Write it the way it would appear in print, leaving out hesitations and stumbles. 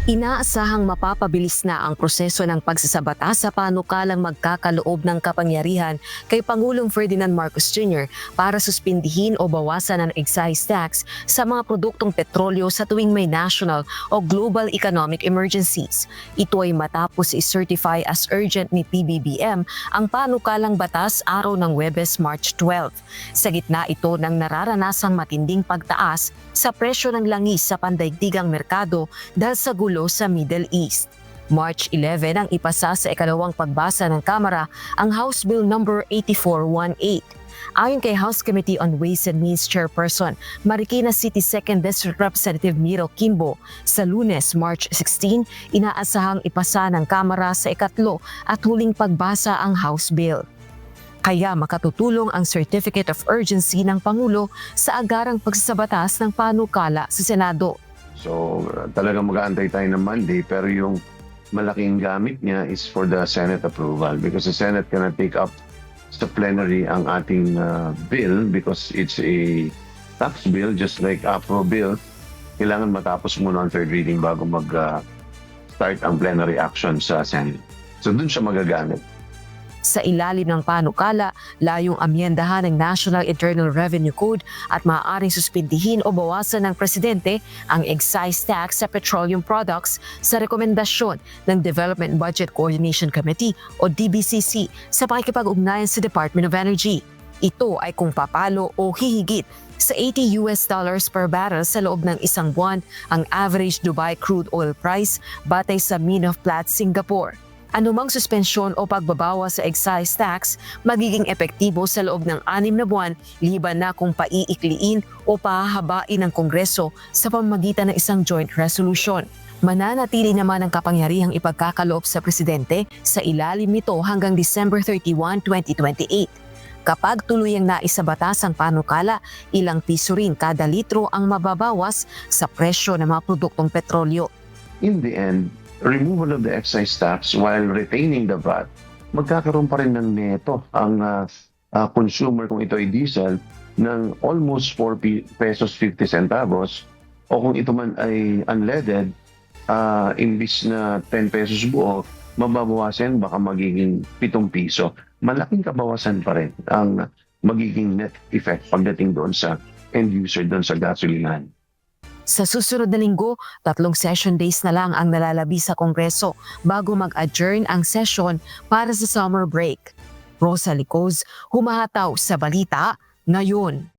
Inaasahang mapapabilis na ang proseso ng pagsasabata sa panukalang magkakaloob ng kapangyarihan kay Pangulong Ferdinand Marcos Jr. para suspindihin o bawasan ang excise tax sa mga produktong petrolyo sa tuwing may national o global economic emergencies. Ito ay matapos i-certify as urgent ni PBBM ang panukalang batas araw ng Huwebes, March 12. Sa gitna ito ng nararanasang matinding pagtaas sa presyo ng langis sa pandaigdigang merkado dahil sa gulo sa Middle East. March 11 ang ipasa sa ikalawang pagbasa ng Kamara ang House Bill No. 8418. Ayon kay House Committee on Ways and Means Chairperson Marikina City 2nd District Representative Miro Kimbo, sa Lunes, March 16, inaasahang ipasa ng Kamara sa ikatlo at huling pagbasa ang House Bill. Kaya makatutulong ang Certificate of Urgency ng Pangulo sa agarang pagsasabatas ng panukala sa Senado. So talagang mag-aantay tayo ng Monday, pero yung malaking gamit niya is for the Senate approval because the Senate cannot take up sa plenary ang ating bill because it's a tax bill just like Afro bill. Kailangan matapos muna ang third reading bago mag-start ang plenary action sa Senate. So dun siya magagamit. Sa ilalim ng panukala, layong amyendahan ng National Internal Revenue Code at maaaring suspindihin o bawasan ng Presidente ang excise tax sa petroleum products sa rekomendasyon ng Development Budget Coordination Committee o DBCC sa pakikipag-ugnayan sa Department of Energy. Ito ay kung papalo o hihigit sa $80 per barrel sa loob ng isang buwan ang average Dubai crude oil price batay sa Mean of Platts, Singapore. Anumang suspensyon o pagbabawa sa excise tax magiging epektibo sa loob ng 6 na buwan liban na kung paiikliin o pahahabain ng Kongreso sa pamamagitan ng isang joint resolution. Mananatili naman ang kapangyarihang ipagkakaloob sa Presidente sa ilalim nito hanggang December 31, 2028. Kapag tuluyang naisabatas ang panukala, ilang piso rin kada litro ang mababawas sa presyo ng mga produktong petrolyo. In the end, removal of the excise tax while retaining the VAT, magkakaroon pa rin ng neto ang consumer kung ito ay diesel ng almost 4 pesos 50 centavos o kung ito man ay unleaded, imbis na 10 pesos buo, mababawasan baka magiging 7 piso. Malaking kabawasan pa rin ang magiging net effect pagdating doon sa end user doon sa gasolinahan. Sa susunod na linggo, 3 session days na lang ang nalalabi sa Kongreso bago mag-adjourn ang session para sa summer break. Rosa Licoz, humahataw sa balita ngayon.